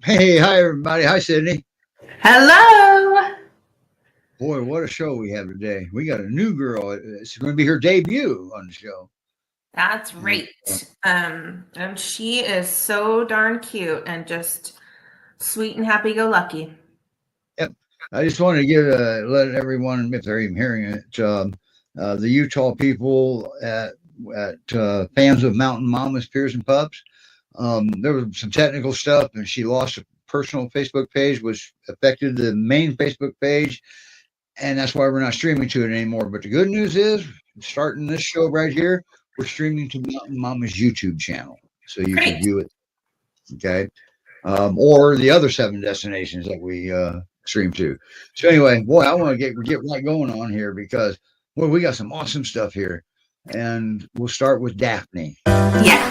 Hey, hi everybody. Hi Sydney. Hello. Boy, what a show we have today. We got a new girl. It's going to be her debut on the show. That's And right. And she is so darn cute and just sweet and happy-go-lucky. yep, I just wanted to give let everyone, if they're even hearing it, the Utah people at fans of Mountain Mamas, Piers and Pups. There was some technical stuff, and she lost a personal Facebook page, which affected the main Facebook page, and that's why we're not streaming to it anymore. But the good news is, starting this show right here, we're streaming to Mountain Mama's YouTube channel, so you can Great. view it. Okay, or the other 7 destinations that we stream to. So anyway, boy, I want to get right going on here because boy, we got some awesome stuff here, and we'll start with Daphne. Yeah.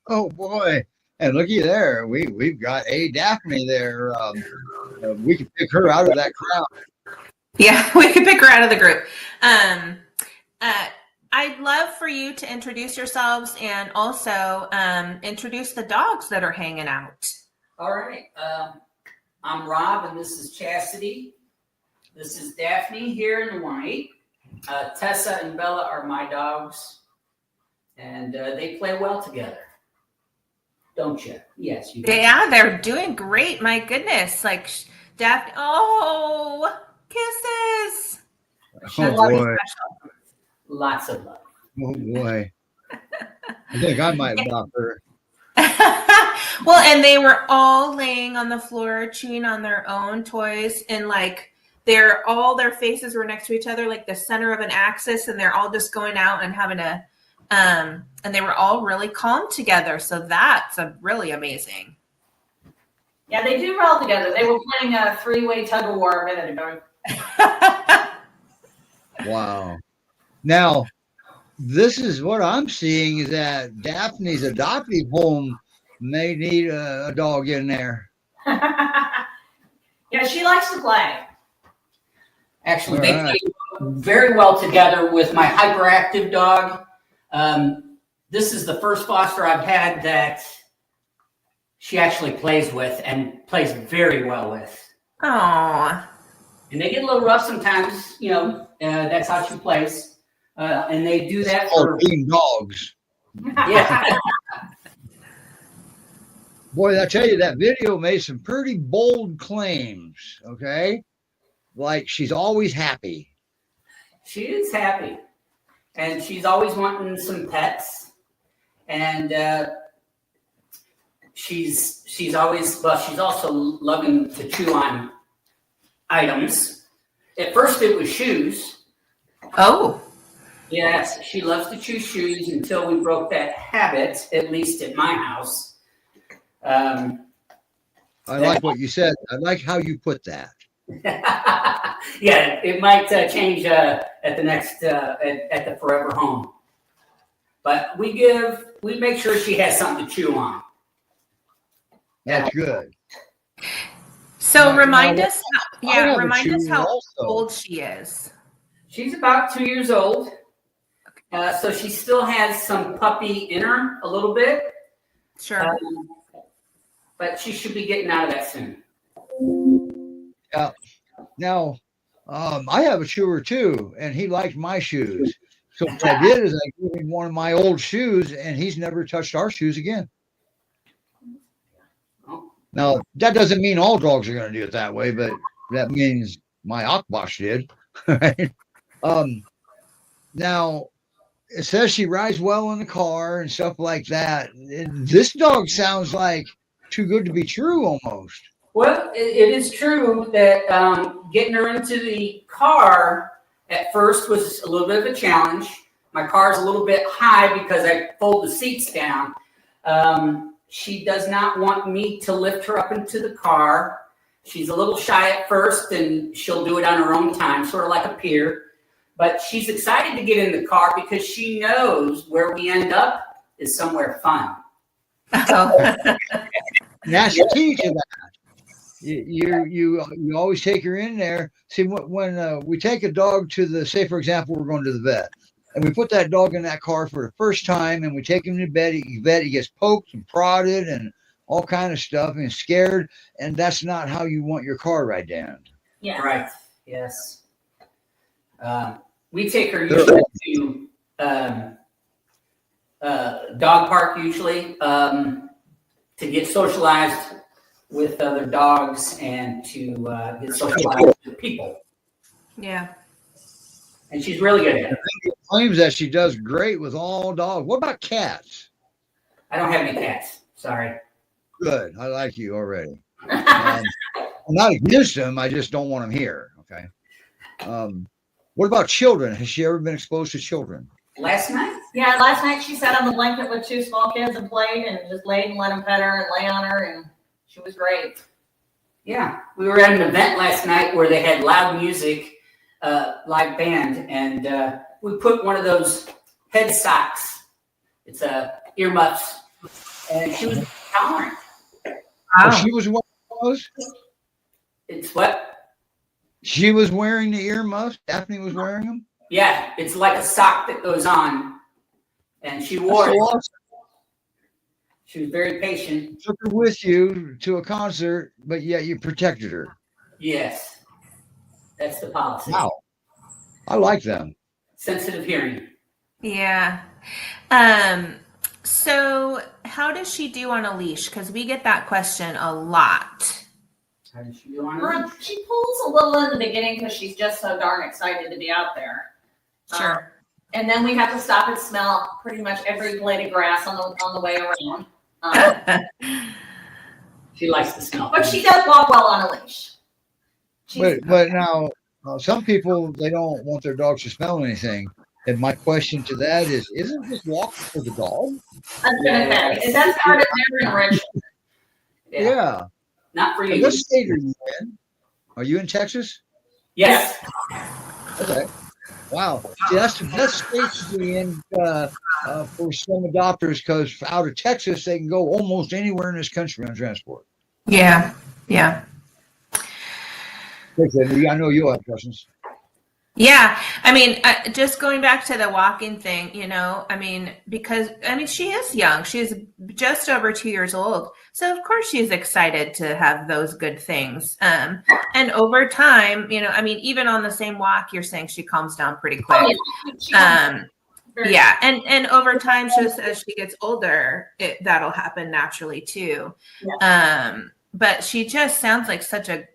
Oh boy, and looky there, we've got a Daphne there. We can pick her out of that crowd. Yeah, we could pick her out of the group. Um, uh, I'd love for you to introduce yourselves and also introduce the dogs that are hanging out. All right. I'm Rob, and this is Chastity. This is Daphne here in white. Tessa and Bella are my dogs, and they play well together. Don't you? Yes, you do. Yeah, they're doing great. My goodness. Like, Daphne, oh, kisses. Oh boy, Lots of love. oh boy. I think I might adopt her. Well, and they were all laying on the floor chewing on their own toys, and like all their faces were next to each other, like the center of an axis, and they're all just going out and having a and they were all really calm together. So that's really amazing. Yeah, they do well together. They were playing a 3-way tug of war a minute ago. Wow. Now, this is what I'm seeing is that Daphne's adoptive home may need a dog in there. Yeah, she likes to play. Actually, All they right. play very well together with my hyperactive dog. This is the first foster I've had that she actually plays with and plays very well with. Oh. And they get a little rough sometimes, that's how she plays. And they do that for being dogs. Yeah. Boy, I tell you, that video made some pretty bold claims, okay? Like she's always happy. She is happy. And she's always wanting some pets. And she's always, well, she's also loving to chew on items. At first it was shoes. Oh. Yes, she loves to chew shoes until we broke that habit, at least at my house. I like what you said. I like how you put that. Yeah, it might change at the next at the forever home, but we make sure she has something to chew on. That's good. So Now, remind now, us, remind us how also. old she is. She's about 2 years old, so she still has some puppy in her a little bit. Sure. But she should be getting out of that soon. Yeah. Now, I have a chewer too, and he likes my shoes. So what I did is I gave him one of my old shoes, and he's never touched our shoes again. Now, that doesn't mean all dogs are going to do it that way, but that means my Akbash did. Right? Now, it says she rides well in the car and stuff like that. This dog sounds like too good to be true almost. Well, it is true that getting her into the car at first was a little bit of a challenge. My car's a little bit high because I fold the seats down. She does not want me to lift her up into the car. She's a little shy at first, and she'll do it on her own time, sort of like a peer. But she's excited to get in the car because she knows where we end up is somewhere fun. Oh. That's the key to that. You always take her in there. See, when we take a dog to the, say for example, we're going to the vet, and we put that dog in that car for the first time, and we take him to bed. He gets poked and prodded and all kind of stuff, and scared. And that's not how you want your car ride down. Yeah. Right. Yes. We take her usually to dog park usually to get socialized with other dogs and to get socialized with people. Yeah. And she's really good at it. She claims that she does great with all dogs. What about cats? I don't have any cats. Sorry. Good. I like you already. I'm not against them. I just don't want them here. Okay. What about children? Has she ever been exposed to children? Last night? Yeah, last night she sat on the blanket with two small kids and played and just laid and let them pet her and lay on her, and she was great. Yeah. We were at an event last night where they had loud music, live band, and we put one of those head socks. It's earmuffs, and she was tolerant. Wow. She was wearing those? It's what? She was wearing the earmuffs. Daphne was wearing them. Yeah, it's like a sock that goes on, and she wore it. Awesome. She was very patient. You took her with you to a concert, but yet you protected her. Yes, that's the policy. Wow, I like them. Sensitive hearing. Yeah. So how does she do on a leash? Because we get that question a lot. How does she do on her? She pulls a little in the beginning because she's just so darn excited to be out there. Sure. And then we have to stop and smell pretty much every blade of grass on the way around. She likes the smell. But she does walk well on a leash. But now, some people, they don't want their dogs to smell anything. And my question to that is, isn't this walking for the dog? I was going to say, that's part of their enrichment. Yeah. Not for you. What state are you in? Are you in Texas? Yes. Okay. Wow. See, that's the best state to be in for some adopters, because out of Texas, they can go almost anywhere in this country on transport. Yeah. Yeah. I know you'll have questions. Yeah. I mean, just going back to the walking thing, because she is young. She's just over 2 years old. So of course she's excited to have those good things. And over time, even on the same walk, you're saying she calms down pretty quick. Yeah. And over time, just as she gets older, that'll happen naturally too. Yeah. But she just sounds like such a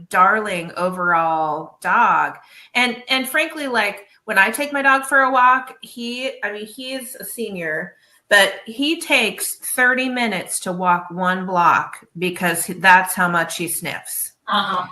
darling overall dog. And frankly, when I take my dog for a walk, he is a senior, but he takes 30 minutes to walk 1 block because that's how much he sniffs. Uh-huh.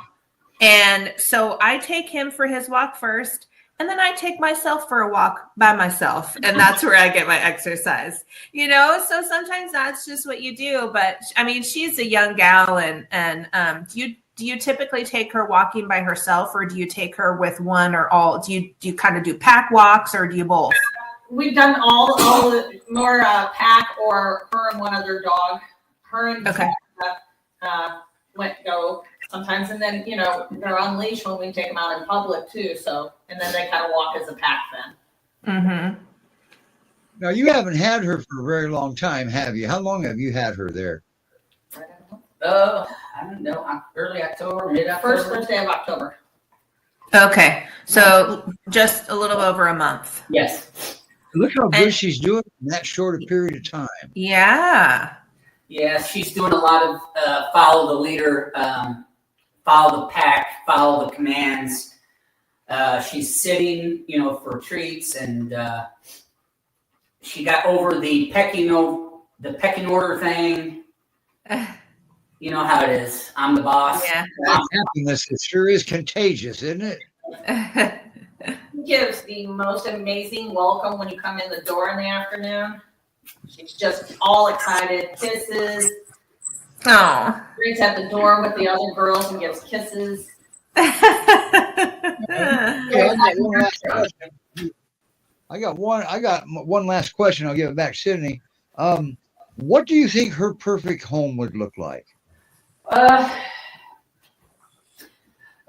And so I take him for his walk first, and then I take myself for a walk by myself, and that's where I get my exercise. So sometimes that's just what you do. But I mean, she's a young gal, and do you typically take her walking by herself, or do you take her with one or all? Do you kind of do pack walks, or do you both? We've done all the more pack or her and one other dog. Her and Okay. go sometimes, and then they're on leash when we take them out in public too. So, and then they kind of walk as a pack then. Mm-hmm. Now, you haven't had her for a very long time, have you? How long have you had her there? I don't know. Early October, mid-October. First Thursday of October. Okay, so just a little over a month. Yes. Look how good she's doing in that short a period of time. Yeah. Yeah, she's doing a lot of follow the leader, follow the pack, follow the commands. She's sitting, for treats, and she got over the pecking order thing. You know how it is. I'm the boss. Yeah. That happiness, it sure is contagious, isn't it? She gives the most amazing welcome when you come in the door in the afternoon. She's just all excited, kisses. Oh. Greets at the door with the other girls and gives kisses. Okay, I got one last question. I'll give it back to Sydney. What do you think her perfect home would look like? A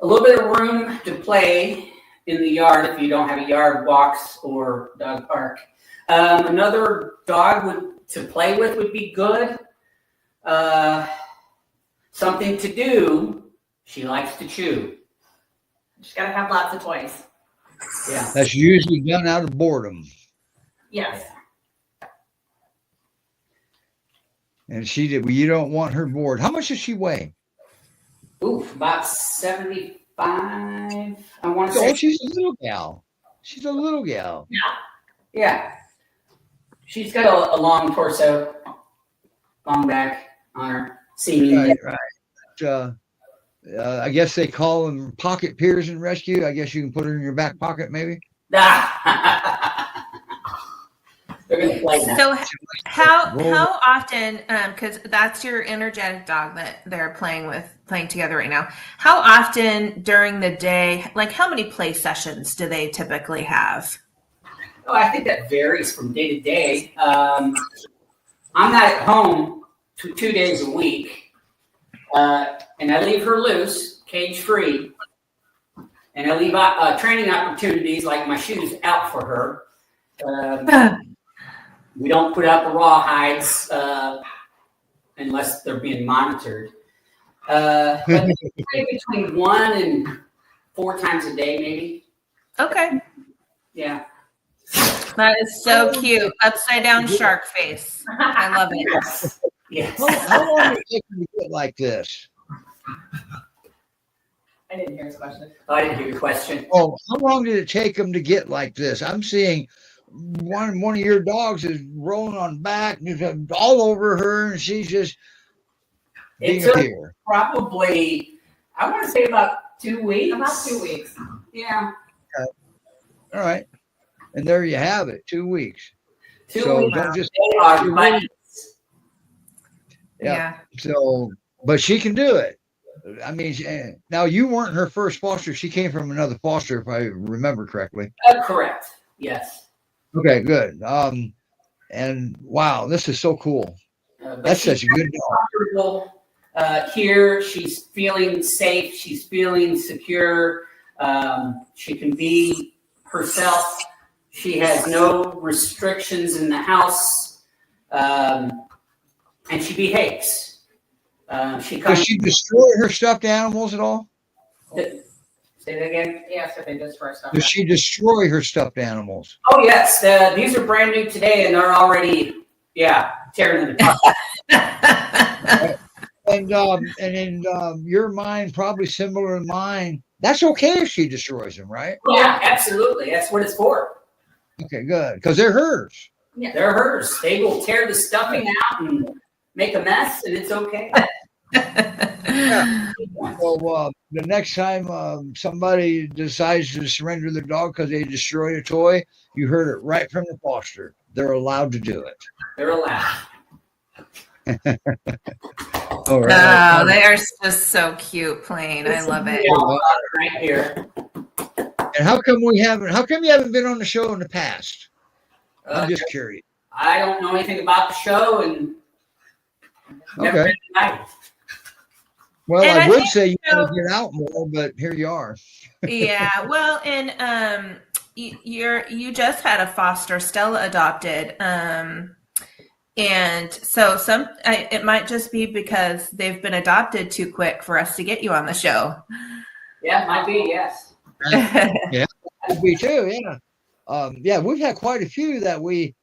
little bit of room to play in the yard if you don't have a yard, walks or dog park. Another dog to play with would be good. Something to do. She likes to chew. She's got to have lots of toys. Yeah. That's usually done out of boredom. Yes. And you don't want her bored. How much does she weigh? Oof, about 75. I want to Oh, say. she's a little gal. She's a little gal. Yeah. She's got a long torso, long back on her. Right. I guess they call them pocket peers and rescue. I guess you can put her in your back pocket, maybe. They're gonna play now. So how often, because that's your energetic dog that they're playing together right now. How often during the day, like how many play sessions do they typically have? Oh, I think that varies from day to day. I'm not at home 2 days a week, and I leave her loose, cage free, and I leave training opportunities like my shoes out for her. We don't put out the raw hides unless they're being monitored. But between 1 and 4 times a day, maybe. Okay. Yeah. That is so cute. Upside down shark face. I love it. Yes. Yes. How long did it take you to get like this? I didn't hear his question. Oh, I didn't hear your question. Oh, how long did it take them to get like this? I'm seeing one of your dogs is rolling on back and all over her, and she's just being It took here. probably, I want to say about 2 weeks. About 2 weeks. Yeah. All right. And there you have it, 2 weeks. 2 So weeks. don't just They are buddies. Yeah. So, but she can do it. I mean, now you weren't her first foster. She came from another foster, if I remember correctly. Correct. Yes. Okay, good. And wow, this is so cool. But That's she's such a good dog. comfortable here. She's feeling safe. She's feeling secure. She can be herself. She has no restrictions in the house, and she behaves. Does she destroy her stuffed animals at all? Say that again. Yes, if they destroy stuff. Does she destroy her stuffed animals? Oh yes, these are brand new today, and they're already tearing them apart. And in your mind, probably similar to mine, that's okay if she destroys them, right? Yeah, absolutely. That's what it's for. Okay, good, because they're hers. Yeah. They're hers. They will tear the stuffing out and make a mess, and it's okay. So the next time somebody decides to surrender their dog because they destroyed a toy, you heard it right from the foster. They're allowed to do it. They're allowed. All right. Oh, they are just so cute, plain. I love it. Right here. And how come you haven't been on the show in the past? I'm just curious. I don't know anything about the show, and never Okay. been tonight. Well, And I I would think, say you you know- want to get out more, but here you are. Yeah, well, and you just had a foster, Stella adopted, and so it might just be because they've been adopted too quick for us to get you on the show. Yeah, might be, yes. Could be too, yeah. Yeah, we've had quite a few that we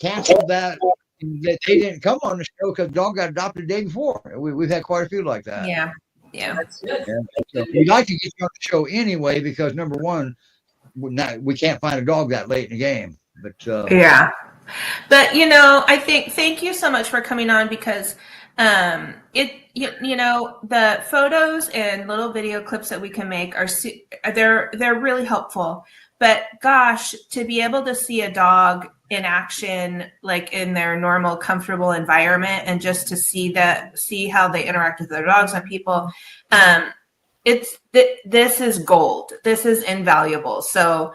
canceled that they didn't come on the show because dog got adopted the day before. We've had quite a few like that. Yeah. That's good. So we'd like to get you on the show anyway because number one, we can't find a dog that late in the game. But Yeah. But I think thank you so much for coming on because the photos and little video clips that we can make they're really helpful. But gosh, to be able to see a dog in action, like in their normal, comfortable environment, and just to see how they interact with their dogs and people, this is gold. This is invaluable. So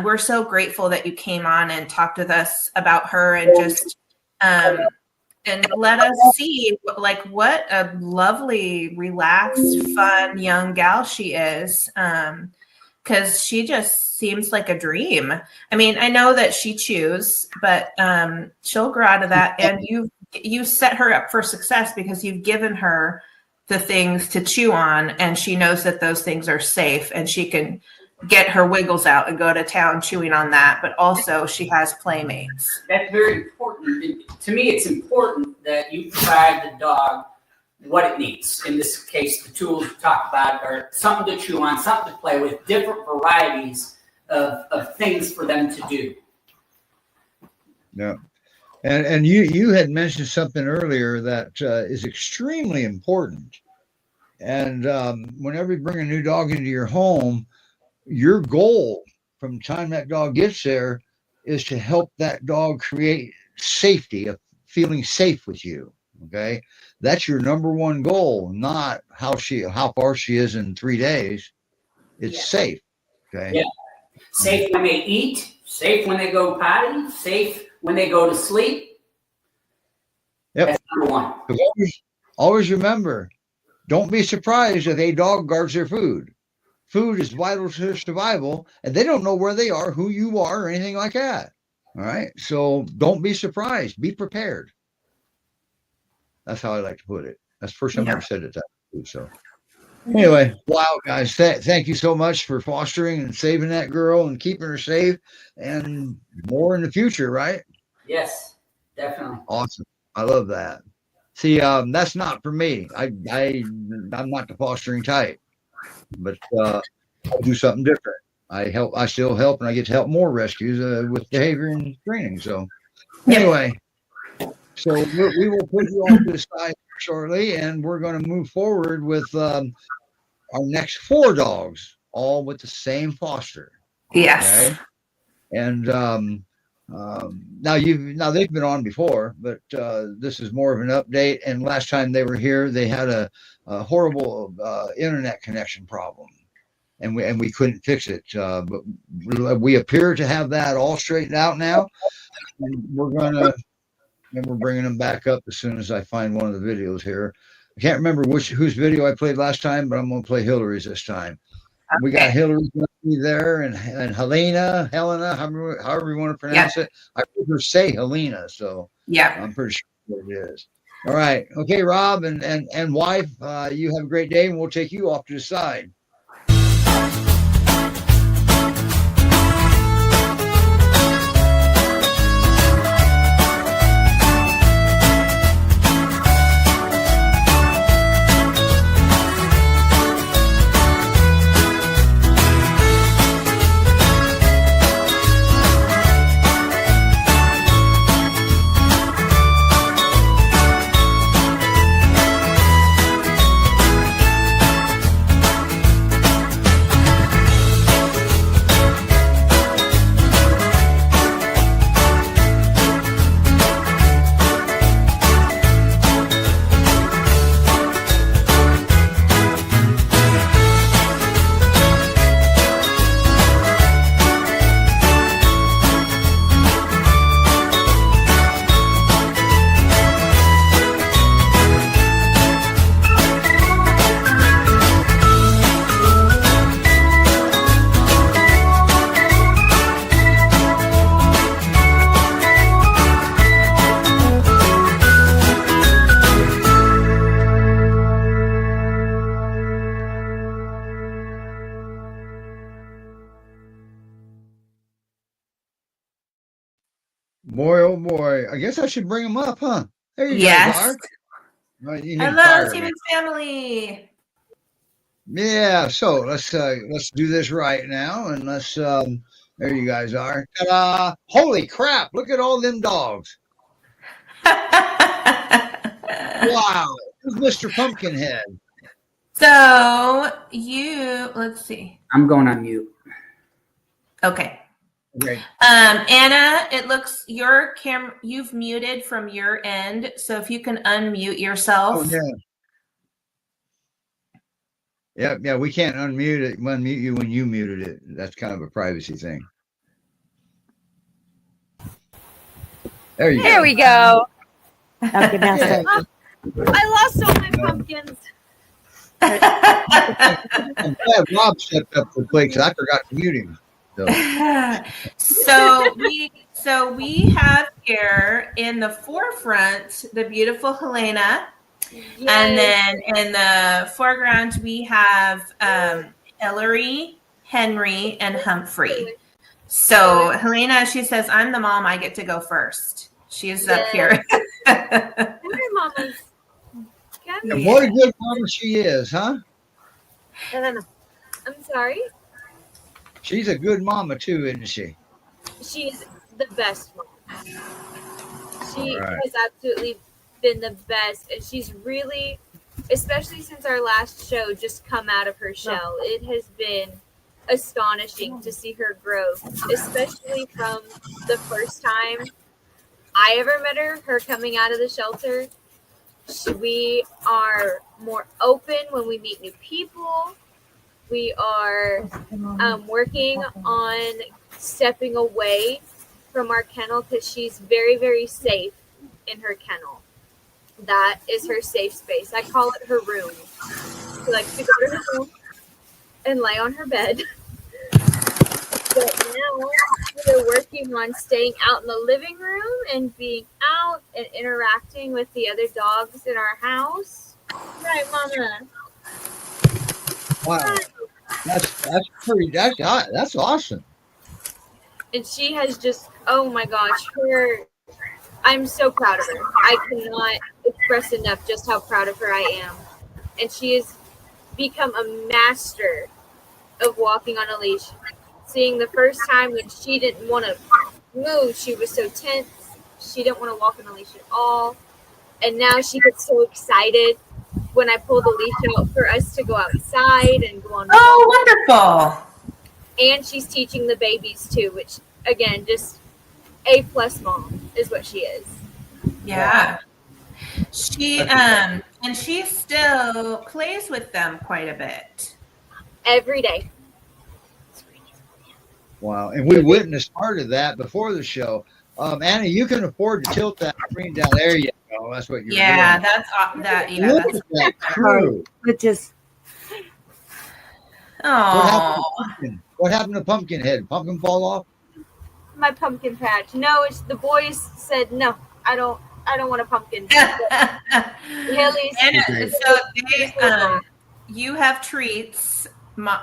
we're so grateful that you came on and talked with us about her and just and let us see what a lovely, relaxed, fun young gal she is. Because she just seems like a dream. I mean, I know that she chews, but she'll grow out of that. And you set her up for success because you've given her the things to chew on, and she knows that those things are safe, and she can get her wiggles out and go to town chewing on that. But also, she has playmates. That's very important. To me, it's important that you provide the dog what it needs. In this case, the tools we talked about are something to chew on, something to play with, different varieties of things for them to do. Yeah. And you had mentioned something earlier that is extremely important. And whenever you bring a new dog into your home, your goal from the time that dog gets there is to help that dog create safety, of feeling safe with you. Okay. That's your number one goal, not how far she is in 3 days. It's safe. Okay. Yeah. Safe when they eat, safe when they go potty, safe when they go to sleep. Yep. That's number one. Always remember, don't be surprised if a dog guards their food. Food is vital to their survival, and they don't know where they are, who you are, or anything like that. All right. So don't be surprised. Be prepared. That's how I like to put it. That's the first time I ever said it that way. So anyway, wow, guys, thank you so much for fostering and saving that girl and keeping her safe, and more in the future, right? Yes, definitely. Awesome. I love that. See, that's not for me. I'm not the fostering type, but I'll do something different. I still help, and I get to help more rescues with behavior and training. So anyway. So we will put you off to the side shortly, and we're going to move forward with our next 4 dogs, all with the same foster. Yes. Okay? And now they've been on before, but this is more of an update. And last time they were here, they had a horrible internet connection problem, and we couldn't fix it. But we appear to have that all straightened out now, and we're bringing them back up as soon as I find one of the videos here. I can't remember whose video I played last time, but I'm going to play Hillary's this time. Okay. We got Hillary there and Helena, however you want to pronounce it. I heard her say Helena, so I'm pretty sure what it is. All right. Okay, Rob and wife, you have a great day, and we'll take you off to the side. Oh boy. I guess I should bring them up, huh? There you guys Yes. are. Right, you need Hello, fire. Stevens family. Yeah, so let's do this right now, and let's there you guys are. Ta-da! Holy crap! Look at all them dogs. Wow, who's Mr. Pumpkinhead? So let's see. I'm going on mute. Okay. Okay. Anna, it looks your camera, you've muted from your end. So if you can unmute yourself. Oh yeah. Yeah, we can't unmute you when you muted it. That's kind of a privacy thing. There you go. There we go. Okay, now Yeah. start. I lost all my pumpkins. I'm glad Rob stepped up for play because I forgot to mute him. So we have here in the forefront the beautiful Helena, and then in the foreground we have Hillary, Henry, and Humphrey. So Helena, she says, "I'm the mom. I get to go first." She's up here. Hi, mamas. And what a good mama she is, huh? I'm sorry. She's a good mama too, isn't she? She's the best mom. She All right. has absolutely been the best, and she's really, especially since our last show just come out of her shell, it has been astonishing to see her growth, especially from the first time I ever met her coming out of the shelter. We are more open when we meet new people. We are working on stepping away from our kennel because she's very, very safe in her kennel. That is her safe space. I call it her room. She likes to go to her room and lay on her bed. But now we're working on staying out in the living room and being out and interacting with the other dogs in our house. Right, Mama? Wow, that's awesome. And she has just, oh my gosh, I'm so proud of her. I cannot express enough just how proud of her I am. And she has become a master of walking on a leash. Seeing the first time when she didn't want to move, she was so tense. She didn't want to walk on a leash at all. And now she gets so excited when I pull the leash out for us to go outside and go on. Oh, wonderful. And she's teaching the babies too, which again, just A+ mom is what she is. Yeah. She and she still plays with them quite a bit. Every day. Wow, and we witnessed part of that before the show. Anna, you can afford to tilt that screen down. There you go. That's what you're doing. That's that. Yeah, Look that's. at that crew. But just Oh, What happened to Pumpkinhead? Pumpkin fall off? My pumpkin patch. No, it's the boys said no. I don't want a pumpkin. Haley's and so they, you have treats,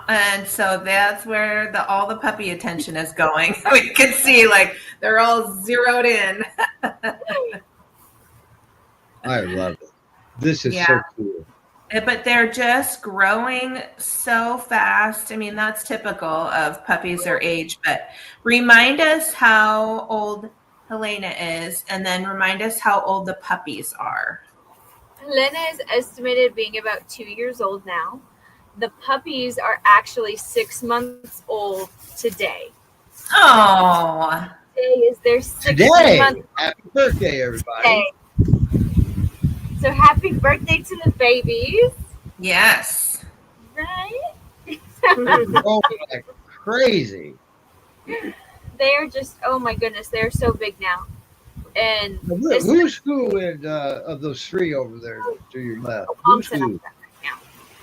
and so that's where all the puppy attention is going. We can see like they're all zeroed in. I love it. This is so cool. But they're just growing so fast. I mean, that's typical of puppies their age. But remind us how old Helena is, and then remind us how old the puppies are. Helena is estimated being about 2 years old now. The puppies are actually 6 months old today. Oh, Today is their 6th Today, month happy birthday, everybody. day. So happy birthday to the babies. yes. Right? They're growing like crazy. They are just, oh my goodness, they're so big now. And Who's who of those three over there to your left? Who's who?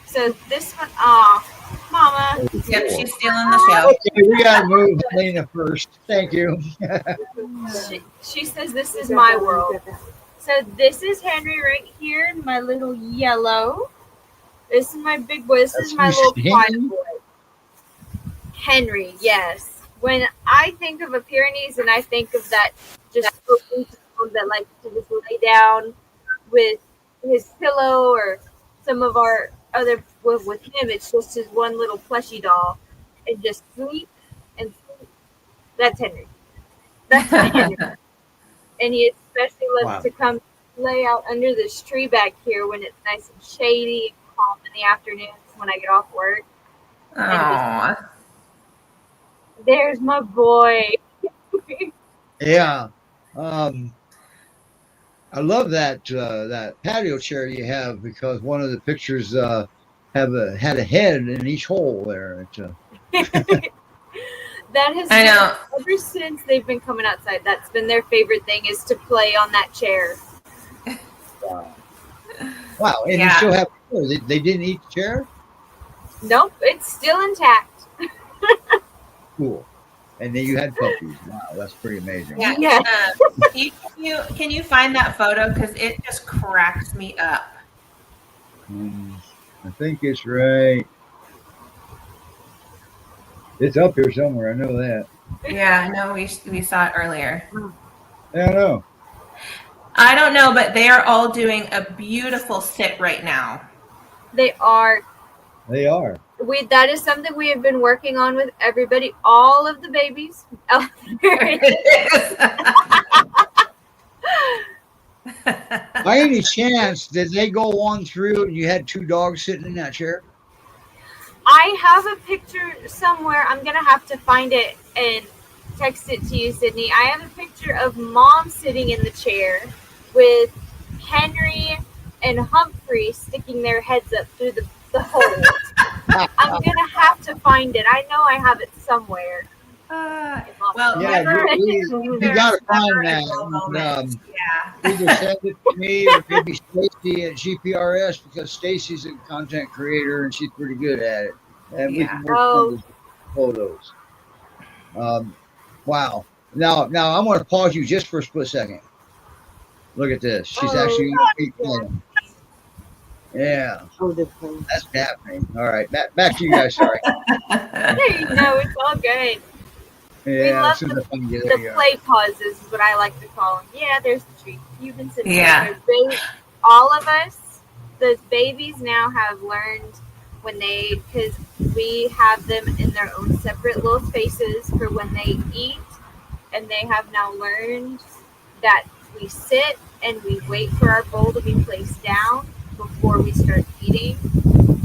So this one, Mama. Yep, she's stealing the show. Okay, we gotta move Helena first. Thank you. She says this is my world. So this is Henry right here, my little yellow. This is my big boy. This is my little quiet boy. Henry, yes. When I think of a Pyrenees and I think of that just that likes to just lay down with his pillow, or some of our other with him. It's just his one little plushy doll, and just sleep and sleep. That's Henry. That's my Henry. And he especially loves to come lay out under this tree back here when it's nice and shady and calm in the afternoons when I get off work. Aww. There's my boy. Yeah. I love that patio chair you have, because one of the pictures had a head in each hole there. That has I been, know. ever since they've been coming outside, that's been their favorite thing, is to play on that chair. Wow. And you still have, they didn't eat the chair? Nope, it's still intact. Cool. And then you had puppies. Wow, that's pretty amazing. Yeah. Can you find that photo? Because it just cracks me up. I think it's right. It's up here somewhere. I know that. Yeah, no, we saw it earlier. Yeah, I know. I don't know, but they are all doing a beautiful sit right now. They are. They are. That is something we have been working on with everybody, all of the babies. By any chance, did they go on through and you had two dogs sitting in that chair? I have a picture somewhere. I'm going to have to find it and text it to you, Sydney. I have a picture of Mom sitting in the chair with Henry and Humphrey sticking their heads up through the holes. I'm going to have to find it. I know I have it somewhere. Well, yeah, you got to find that. Either send it to me or maybe Stacy at GPRS, because Stacy's a content creator and she's pretty good at it. And we can work on those photos. Wow. Now I'm going to pause you just for a split second. Look at this. She's actually playing. Yeah. That's happening. All right. Back to you guys. Sorry. No, it's all good. Yeah, we love the play pauses is what I like to call them. Yeah, there's the treat. You've been sitting there. All of us, the babies now have learned because we have them in their own separate little spaces for when they eat, and they have now learned that we sit and we wait for our bowl to be placed down before we start eating.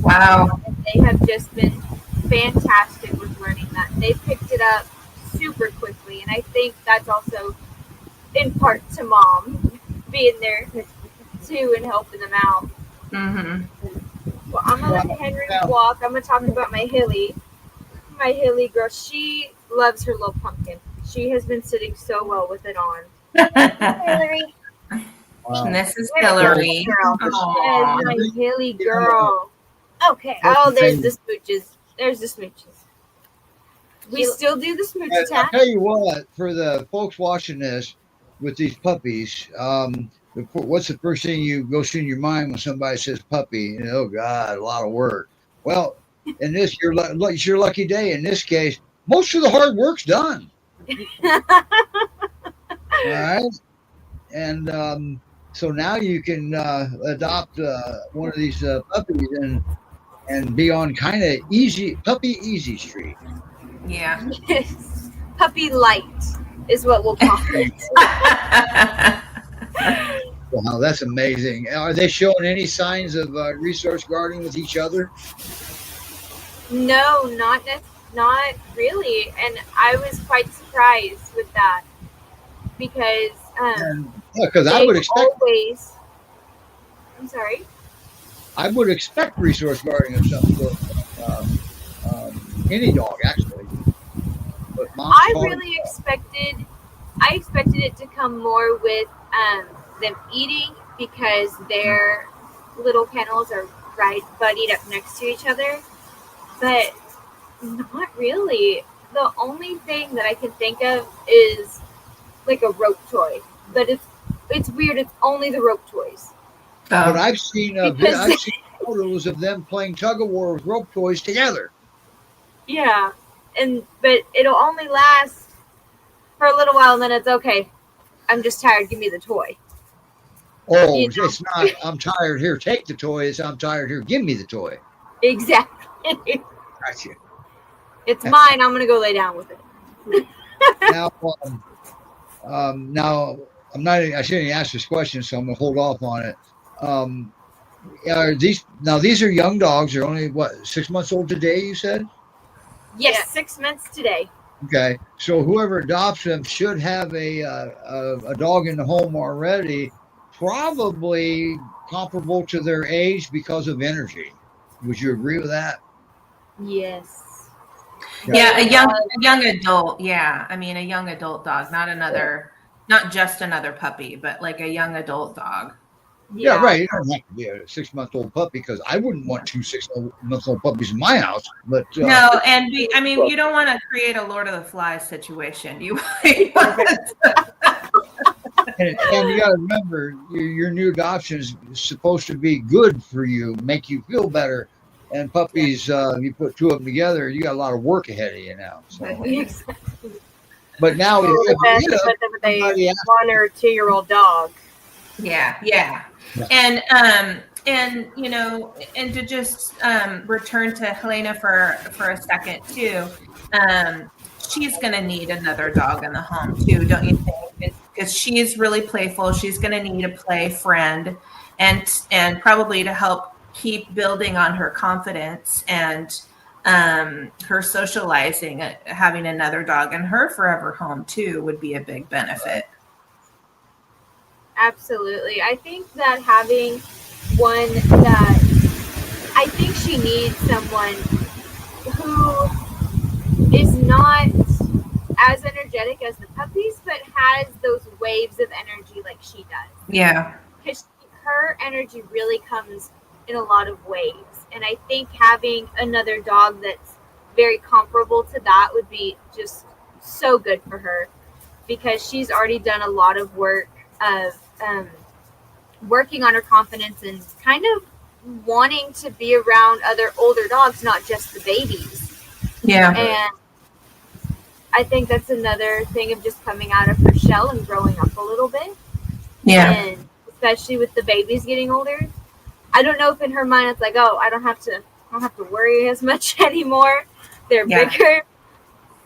Wow. And they have just been fantastic with learning that. They picked it up super quickly, and I think that's also in part to Mom being there too and helping them out. Mm-hmm. Well, I'm gonna let Henry walk. I'm gonna talk about my Hilly girl. She loves her little pumpkin. She has been sitting so well with it on. Hillary. And this is Hillary. Yes, my Hilly girl. Okay. Oh, there's the smooches. There's the smooches. We still do the smooch attack. I'll tell you what, for the folks watching this with these puppies, what's the first thing goes through your mind when somebody says puppy? Oh God, a lot of work. Well, in this, it's your lucky day. In this case, most of the hard work's done. All right, and so now you can adopt one of these puppies and be on kind of puppy easy street. Yeah. Puppy light is what we'll call it. Wow, that's amazing. Are they showing any signs of resource guarding with each other? No, not really. And I was quite surprised with that because I would expect always. I'm sorry. I would expect resource guarding of some sort. Any dog, actually. But I expected it to come more with them eating, because their little kennels are right buddied up next to each other. But not really. The only thing that I can think of is like a rope toy. But it's weird. It's only the rope toys. But I've seen photos of them playing tug of war with rope toys together. Yeah, but it'll only last for a little while, and then it's okay. I'm just tired. Give me the toy. Oh, You know? it's not, I'm tired, here, take the toy. It's, I'm tired, here, give me the toy. Exactly. Gotcha. It's mine. I'm gonna go lay down with it. Now, now I'm not. I shouldn't ask this question, so I'm gonna hold off on it. Are these now? These are young dogs. They're only what 6 months old today. You said. Yes, Yeah. 6 months today. Okay, so whoever adopts them should have a dog in the home already, probably comparable to their age because of energy. Would you agree with that? Yes. Yeah, a young adult. Yeah, I mean a young adult dog, not just another puppy, but like a young adult dog. Yeah, right. It doesn't have to be a 6 month old puppy because I wouldn't want 2 6 month old puppies in my house. But No, and I mean, you don't want to create a Lord of the Flies situation. You and you got to remember, your new adoption is supposed to be good for you, make you feel better. And puppies, you put two of them together, you got a lot of work ahead of you now. So, but now, The best to put them with a 1 or 2 year old dog. yeah. And you know, and to just return to Helena for a second too, she's going to need another dog in the home too, don't you think? Because she's really playful. She's going to need a play friend, and probably to help keep building on her confidence and her socializing. Having another dog in her forever home too would be a big benefit. Absolutely. I think that having one that I think she needs someone who is not as energetic as the puppies, but has those waves of energy like she does. Yeah. Because her energy really comes in a lot of waves. And I think having another dog that's very comparable to that would be just so good for her, because she's already done a lot of work of working on her confidence and kind of wanting to be around other older dogs, not just the babies. Yeah. And I think that's another thing of just coming out of her shell and growing up a little bit. Yeah. And especially with the babies getting older. I don't know if in her mind it's like, oh, I don't have to worry as much anymore. They're bigger.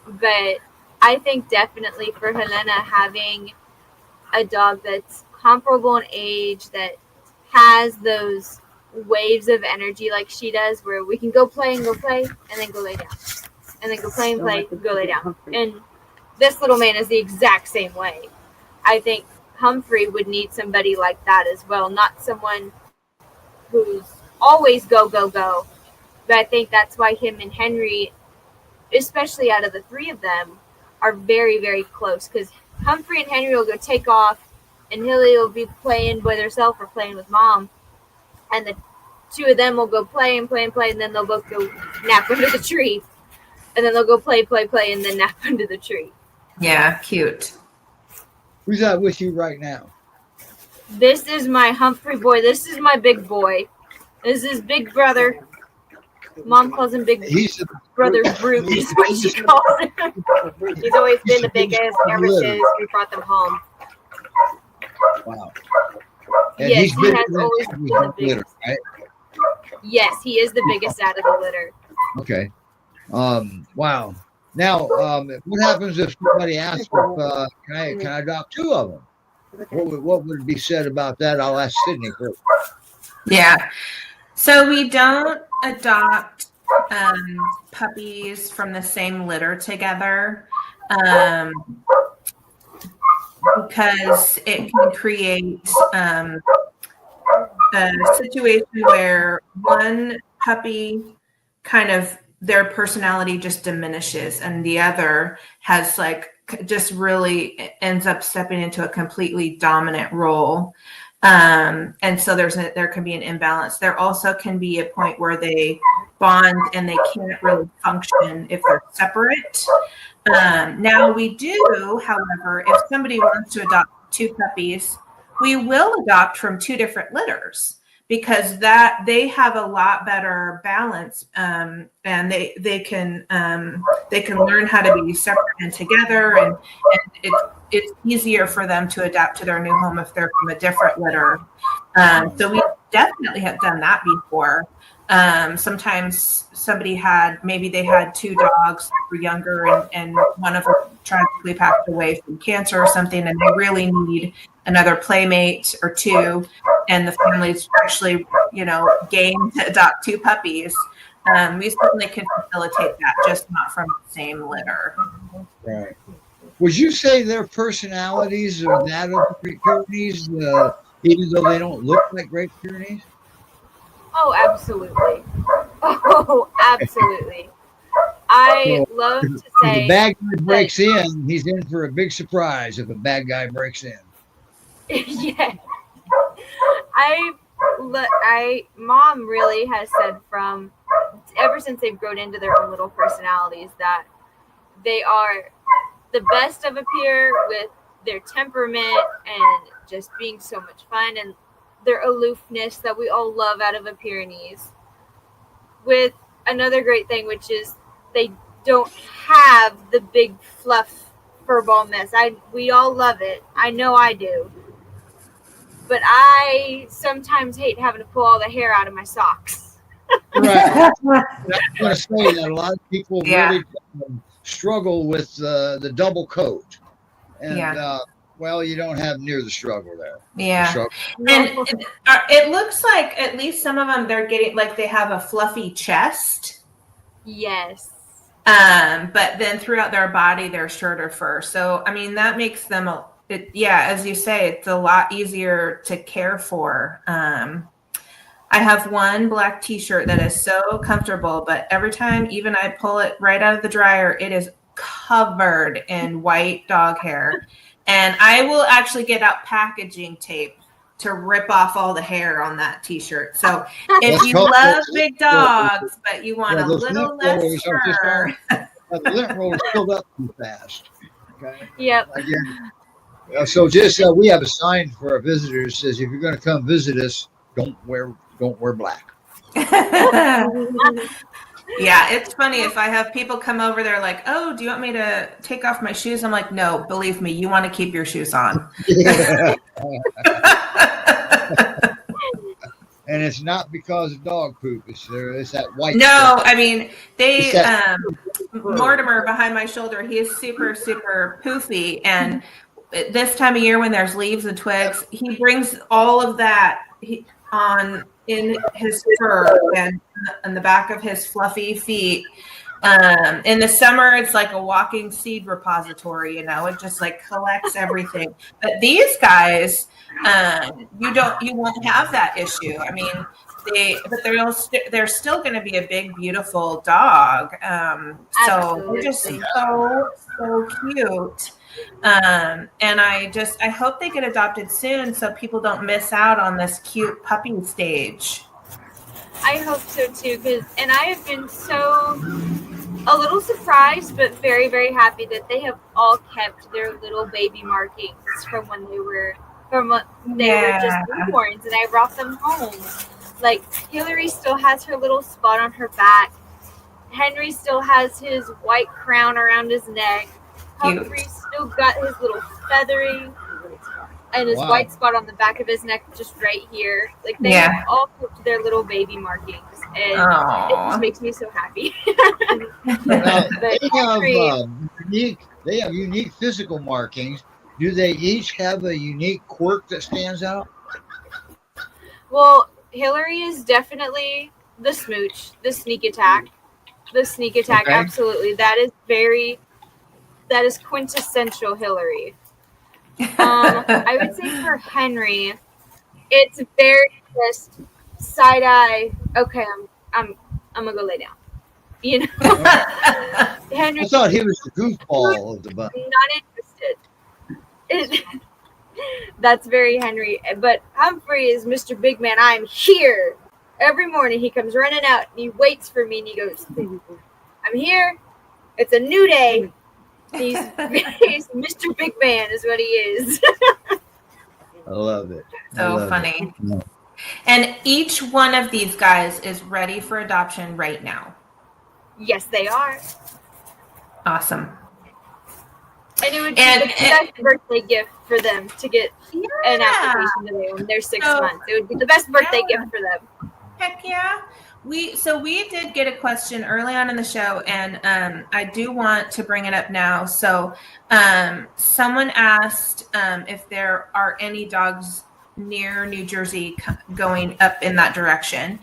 But I think definitely for Helena, having a dog that's comparable in age, that has those waves of energy like she does, where we can go play and then go lay down, and then go play and play, go lay down. And this little man is the exact same way. I think Humphrey would need somebody like that as well, not someone who's always go, go, go. But I think that's why him and Henry, especially out of the three of them, are very, very close, because Humphrey and Henry will go take off, and Hilly will be playing with herself or playing with mom, and the two of them will go play, and then they'll both go nap under the tree, and then they'll go play, and then nap under the tree. Yeah, cute. Who's that with you right now? This is my Humphrey boy. This is my big boy. This is Big Brother. Mom calls him Big Brother Brute. Is what she calls him. He's always been the biggest ever since we brought them home. Wow. And yes, he has than always been the biggest. Litter, right? Yes, he is the biggest out of the litter. Okay. Wow. Now, what happens if somebody asks if can I adopt two of them? What would be said about that? I'll ask Sydney first. Yeah. So we don't adopt puppies from the same litter together because it can create a situation where one puppy kind of their personality just diminishes and the other has like just really ends up stepping into a completely dominant role. And so there can be an imbalance. There also can be a point where they bond and they can't really function if they're separate. Now we do, however, if somebody wants to adopt two puppies, we will adopt from two different litters because that they have a lot better balance, and they can learn how to be separate and together, and it's easier for them to adapt to their new home if they're from a different litter. So we definitely have done that before. Sometimes maybe they had two dogs that were younger, and one of them tragically passed away from cancer or something, and they really need another playmate or two, and the family's actually, game to adopt two puppies. We certainly can facilitate that, just not from the same litter. Right. Would you say their personalities are that of the Great Pyrenees, even though they don't look like Great Pyrenees? Oh, absolutely. Oh, absolutely. I love to If say the bad guy breaks in, he's in for a big surprise if a bad guy breaks in. yeah. Mom really has said from ever since they've grown into their own little personalities that they are the best of a peer with their temperament and just being so much fun, and their aloofness that we all love out of a Pyrenees. With another great thing, which is they don't have the big fluff furball mess. We all love it. I know I do. But I sometimes hate having to pull all the hair out of my socks. Right. I was going to say that a lot of people Yeah. really struggle with the double coat. And, well, you don't have near the struggle there. Yeah. And it looks like at least some of them, they're getting, like, they have a fluffy chest. Yes. But then throughout their body, they're shorter fur. So, I mean, that makes them, as you say, it's a lot easier to care for. I have one black t-shirt that is so comfortable, but every time even I pull it right out of the dryer, it is covered in white dog hair. And I will actually get out packaging tape to rip off all the hair on that t-shirt. So if you love big dogs, but you want a little less fur. The lint rollers filled up too fast. Okay. Yep. Again, so just we have a sign for our visitors that says if you're going to come visit us, don't wear black. Yeah, it's funny if I have people come over, they're like, "Oh, do you want me to take off my shoes?" I'm like, "No, believe me, you want to keep your shoes on." And it's not because of dog poop. It's that white. No, stuff. I mean Mortimer behind my shoulder, he is super, super poofy, and this time of year when there's leaves and twigs, he brings all of that on in his fur and on the back of his fluffy feet. In the summer, it's like a walking seed repository, it just like collects everything. But these guys, you won't have that issue. I mean, they're still going to be a big, beautiful dog. So they're just so cute. And I hope they get adopted soon so people don't miss out on this cute puppy stage. I hope so too, and I have been a little surprised, but very, very happy that they have all kept their little baby markings from when they were just newborns, and I brought them home. Like Hillary still has her little spot on her back. Henry still has his white crown around his neck. Humphrey still got his little feathering and his white spot on the back of his neck, just right here. Like they have all kept their little baby markings, and it just makes me so happy. They have unique physical markings. Do they each have a unique quirk that stands out? Well, Hillary is definitely the smooch, the sneak attack. Okay. Absolutely. That is quintessential Hillary. I would say for Henry, it's very just side eye. Okay, I'm gonna go lay down. Henry. I thought he was the goofball of the bunch. Not interested. That's very Henry. But Humphrey is Mr. Big Man. I'm here. Every morning he comes running out and he waits for me and he goes, "I'm here. It's a new day." He's Mr. Big Man is what he is. I love it. So funny. And each one of these guys is ready for adoption right now. Yes, they are. Awesome. And it would be the best birthday gift for them to get an Yeah. application today when they're 6 So- months. It would be the best birthday Yeah. gift for them. Heck yeah. We did get a question early on in the show, and I do want to bring it up now. So someone asked if there are any dogs near New Jersey going up in that direction.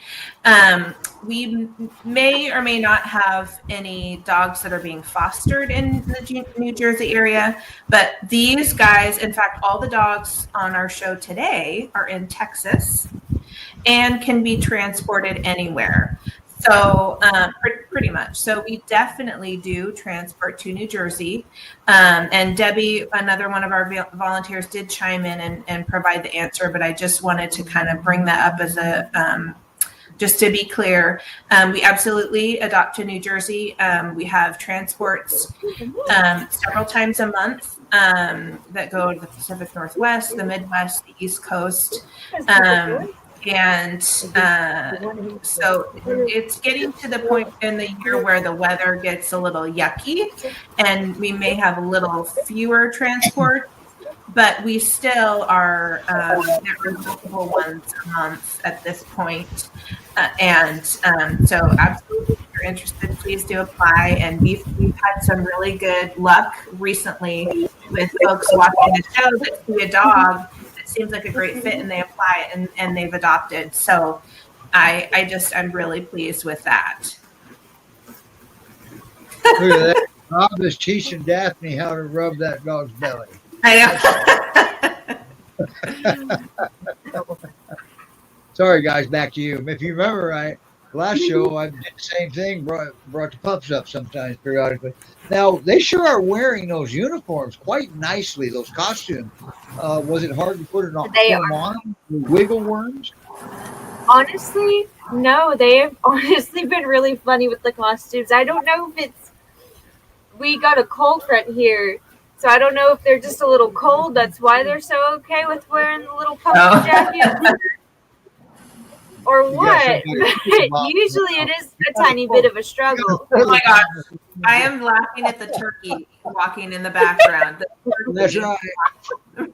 We may or may not have any dogs that are being fostered in the New Jersey area, but these guys, in fact, all the dogs on our show today are in Texas and can be transported anywhere. So pretty much. So we definitely do transport to New Jersey. And Debbie, another one of our volunteers, did chime in and provide the answer, but I just wanted to kind of bring that up as a, just to be clear, we absolutely adopt to New Jersey. We have transports several times a month that go to the Pacific Northwest, the Midwest, the East Coast. And so it's getting to the point in the year where the weather gets a little yucky and we may have a little fewer transports, but we still are, there are multiple ones a month at this point. So absolutely, if you're interested, please do apply. And we've had some really good luck recently with folks watching the show that see a dog seems like a great fit and they apply and they've adopted. So I'm really pleased with that. Look at that. Rob is teaching Daphne how to rub that dog's belly. I know. Sorry, guys, back to you. If you remember right, last show I did the same thing, brought the pups up sometimes periodically. Now, they sure are wearing those uniforms quite nicely, those costumes. Was it hard to put an uniform on them? Wiggle worms? Honestly, no. They have honestly been really funny with the costumes. I don't know if we got a cold front here, so I don't know if they're just a little cold. That's why they're so okay with wearing the little puppy jacket. Or what? Usually it is a tiny bit of a struggle. Oh my gosh. I am laughing at the turkey walking in the background. That's right. That's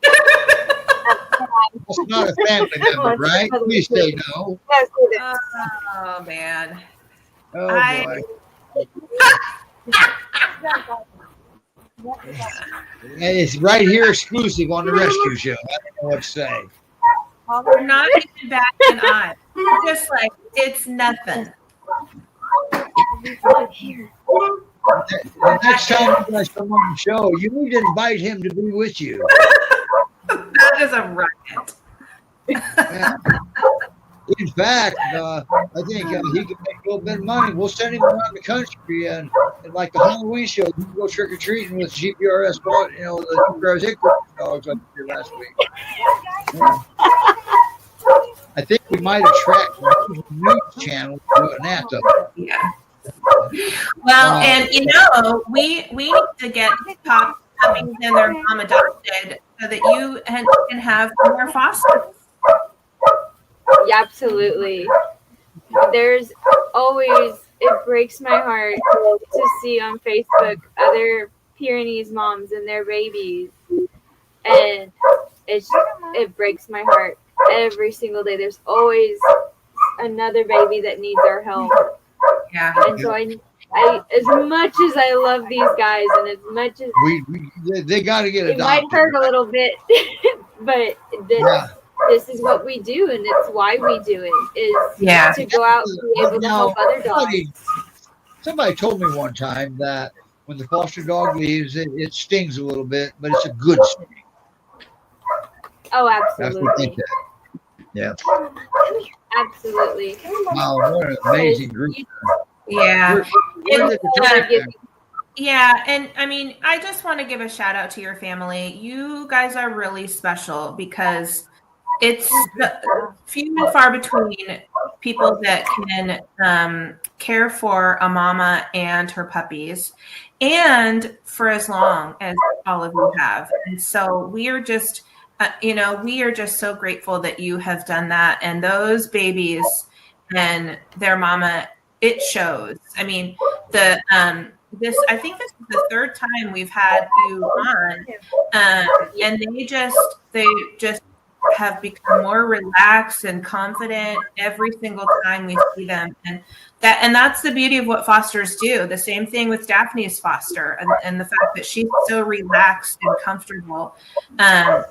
not a family member, right? Please say no. Oh, man. Oh, boy. And it's right here exclusive on the rescue show. I don't know what to say. We're not even back an eye. Just like, it's nothing. The next time you guys come on the show, you need to invite him to be with you. That is a racket. Yeah. In fact, I think he can make a little bit of money. We'll send him around the country and like the Halloween show, you can go trick or treating with GPRS, the GPRS Hickory dogs like we did last week. Yeah. I think we might attract the news channel doing that though. Yeah. Well, and we need to get puppies and their mom adopted so that you can have more fosters. Yeah, absolutely. There's always, it breaks my heart to see on Facebook other Pyrenees moms and their babies. And it breaks my heart every single day. There's always another baby that needs our help. Yeah. And so I as much as I love these guys and as much as they got to get adopted. It might hurt a little bit, but this is what we do, and it's why we do it, is to go out and be able to help other dogs. Somebody told me one time that when the foster dog leaves, it stings a little bit, but it's a good sting. Oh, absolutely. Yeah. Absolutely. Wow, what an amazing group. Yeah. Yeah, and I mean, I just want to give a shout out to your family. You guys are really special because it's few and far between people that can care for a mama and her puppies, and for as long as all of you have. And so we are just we are just so grateful that you have done that. And those babies and their mama, it shows. I mean, I think this is the third time we've had you on, and they just have become more relaxed and confident every single time we see them, and that's the beauty of what fosters do. The same thing with Daphne's foster, and the fact that she's so relaxed and comfortable.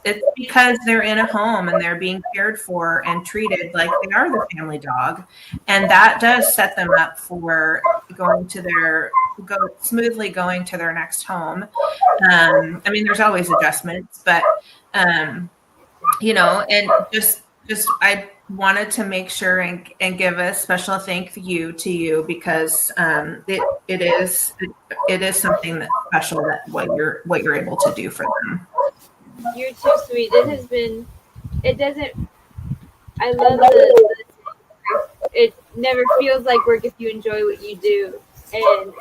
It's because they're in a home and they're being cared for and treated like they are the family dog, and that does set them up for smoothly going to their next home. I mean, there's always adjustments, but and just I wanted to make sure and give a special thank you to you, because it is something that's special, that what you're able to do for them. You're too sweet. I love it never feels like work if you enjoy what you do. And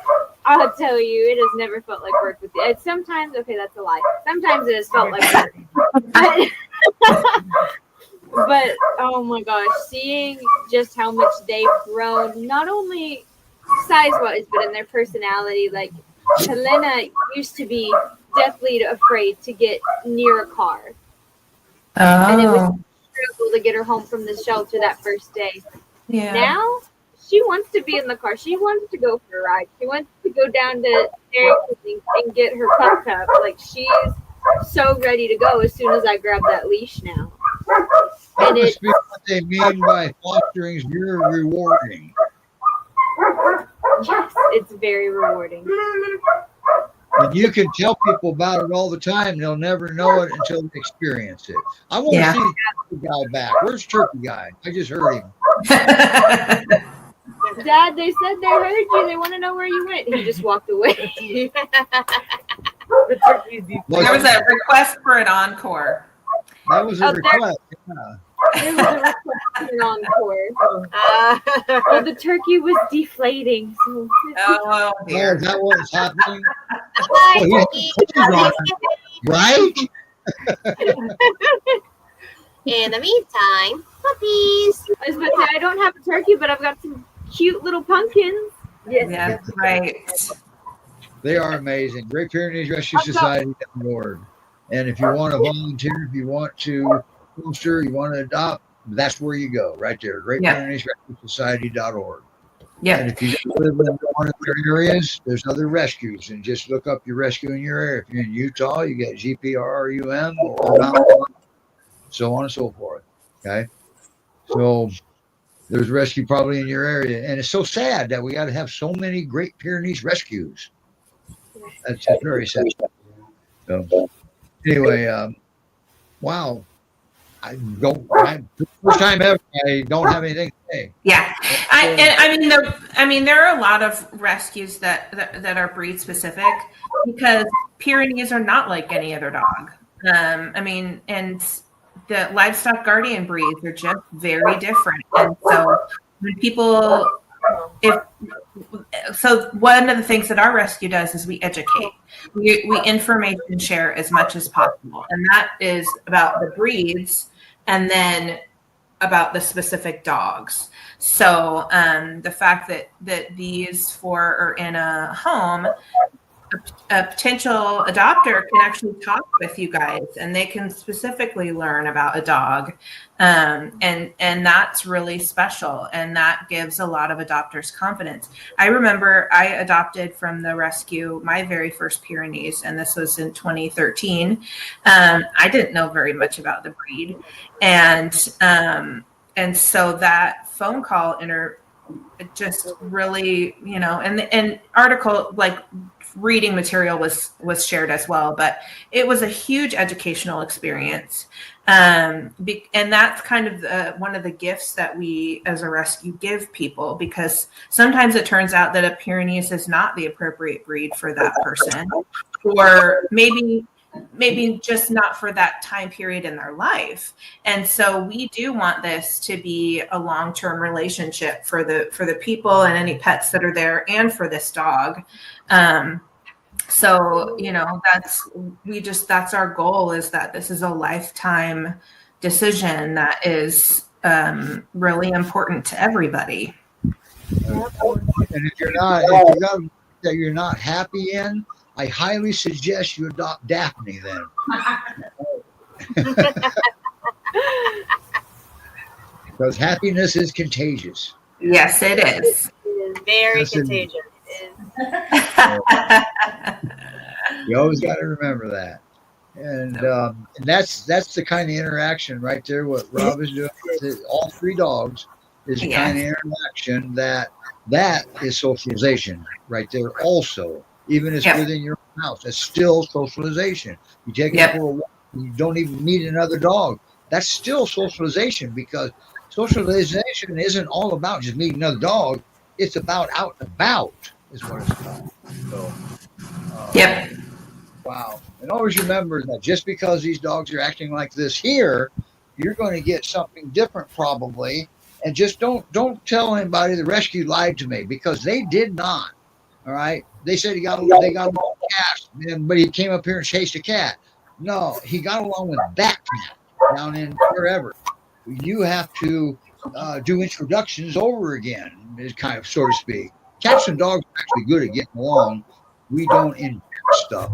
I'll tell you, it has never felt like work with you. And sometimes, okay, that's a lie. Sometimes it has felt like work. But oh my gosh, seeing just how much they've grown, not only size-wise, but in their personality. Like, Helena used to be deathly afraid to get near a car. And it was a struggle to get her home from the shelter that first day. Yeah. Now, she wants to be in the car. She wants to go for a ride. She wants to go down to Dairy and get her pup cup. Like, she's so ready to go as soon as I grab that leash now. That must be what they mean by fostering is very rewarding. Yes, it's very rewarding. And you can tell people about it all the time. They'll never know it until they experience it. I want to see the Turkey guy back. Where's Turkey guy? I just heard him. Dad, they said they heard you. They want to know where you went. He just walked away. There was a request for an encore. That was a request. There was a request for an encore. Well, the turkey was deflating. So. Oh, dear. Is that what's happening? Bye, turkey. Right? In the meantime, puppies. I was about to say, I don't have a turkey, but I've got some cute little pumpkins. Yes, yeah, right. They are amazing. Great Pyrenees Rescue Society.org. And if you want to volunteer, if you want to foster, you want to adopt, that's where you go, right there. Great Pyrenees Rescue Society.org. Yeah. And if you live in one of their areas, there's other rescues, and just look up your rescue in your area. If you're in Utah, you get GPRUM or Mountain, so on and so forth. Okay. So there's rescue probably in your area. And it's so sad that we got to have so many Great Pyrenees rescues. That's just very sad. So anyway, wow. First time ever, I don't have anything to say. Yeah. I mean, there are a lot of rescues that are breed specific, because Pyrenees are not like any other dog. And the livestock guardian breeds are just very different. And so when people, one of the things that our rescue does is we educate. We information share as much as possible. And that is about the breeds and then about the specific dogs. So the fact that these four are in a home, a potential adopter can actually talk with you guys, and they can specifically learn about a dog, and that's really special, and that gives a lot of adopters confidence. I remember I adopted from the rescue my very first Pyrenees, and this was in 2013. I didn't know very much about the breed, and so that phone call it just really, and article, like, reading material was shared as well, but it was a huge educational experience. And that's kind of one of the gifts that we as a rescue give people, because sometimes it turns out that a Pyrenees is not the appropriate breed for that person, or maybe just not for that time period in their life. And so we do want this to be a long-term relationship for the people and any pets that are there, and for this dog. So, that's our goal, is that this is a lifetime decision that is really important to everybody. And if you got that you're not happy in, I highly suggest you adopt Daphne then. Because happiness is contagious. Yes, it is. It is very Yes, it is. contagious. It is. You always got to remember that. And that's the kind of interaction right there. What Rob is doing with all three dogs is the kind of interaction that is socialization right there. Also, even if it's within your house, it's still socialization. You take it for a walk, you don't even meet another dog. That's still socialization, because socialization isn't all about just meeting another dog. It's about out and about, is what it's about. So, Yep. wow. And always remember that just because these dogs are acting like this here, you're going to get something different probably. And just don't tell anybody the rescue lied to me, because they did not. All right. They said they got along with cats, but he came up here and chased a cat. No, he got along with that cat down in wherever. You have to do introductions over again, kind of, so to speak. Cats and dogs are actually good at getting along. We don't inject stuff.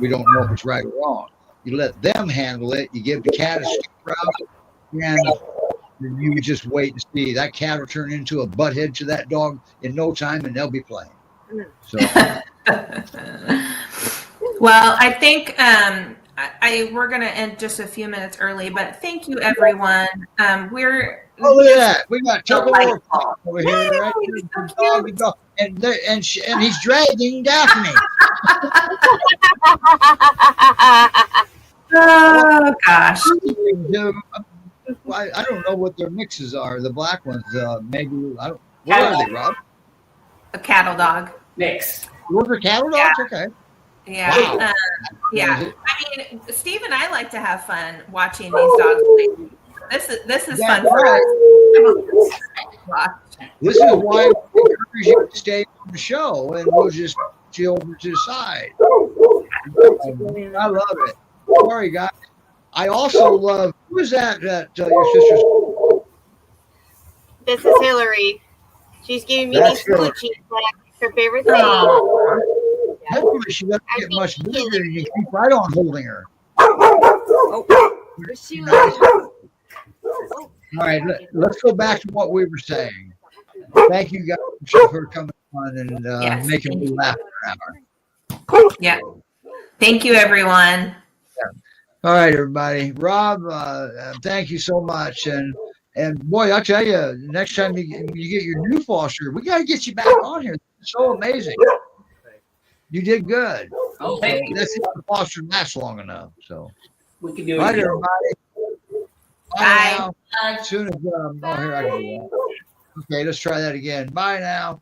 We don't know if it's right or wrong. You let them handle it. You give the cat a stick around, and you just wait and see. That cat will turn into a butt head to that dog in no time, and they'll be playing. So, well, I think we're going to end just a few minutes early, but thank you, everyone. Look at that. We got Tug-of-War over here, right? So And he's dragging Daphne. Oh, gosh. I don't know what their mixes are. The black ones, maybe. I don't. What are they, Rob? A cattle dog. Mix. Those are cattle dogs? Okay. Yeah. Wow. Yeah. I mean, Steve and I like to have fun watching these dogs play. This is fun for us. This is why we encourage you to stay on the show, and we'll just chill over to the side. I love it. Sorry, guys. I also love, who is that your sister's? This is Hillary. She's giving me That's these Hillary. coochies. Her favorite thing. Hopefully she doesn't get much bigger, and you keep right on holding her. She Nice. All right, let's go back to what we were saying. Thank you guys for coming on and making me laugh for an hour. Yeah. Thank you, everyone. All right, everybody. Rob, thank you so much. And boy, I'll tell you, next time you get your new foster, we got to get you back on here. It's so amazing. You did good. Oh, thank you. That's if the foster lasts long enough. So, We can do all it. right, again. everybody. Bye. Now. As soon as here I can do that. Okay, let's try that again. Bye now.